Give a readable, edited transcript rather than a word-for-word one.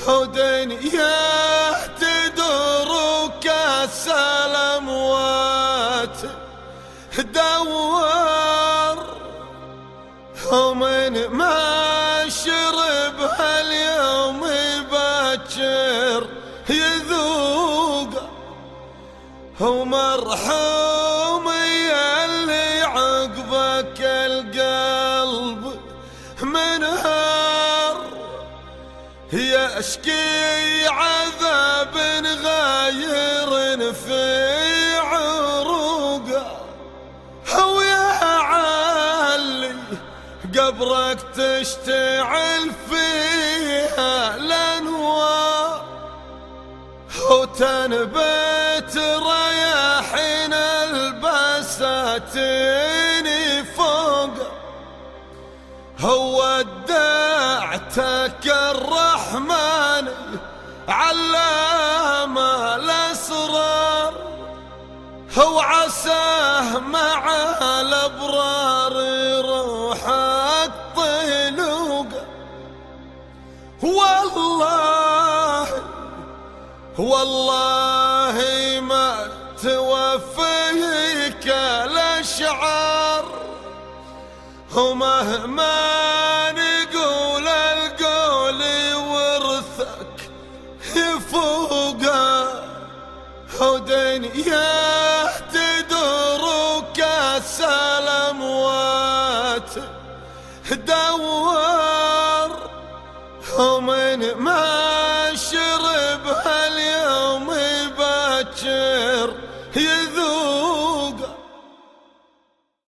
ودنيا تدور كاس الأموات دوار، ومن ما شرب هاليوم باكر يذوق، ومرحوم ياللي عقبك القلب منهار، يشكي عذاب غاير في عروقه، ويا علي قبرك تشتعل فيها الانوار، وتنبت رياحين البساتين فوقه، ودعتك الرحمن علام الأسرار، وعساه مع الأبرار روحك طلوقه، والله ما توفيك الأشعار، ومهما نقول القول ورثك يفوقه، ودنيا تدور كاس الأموات دوار، ومن ما شرب هاليوم باكر يذوق.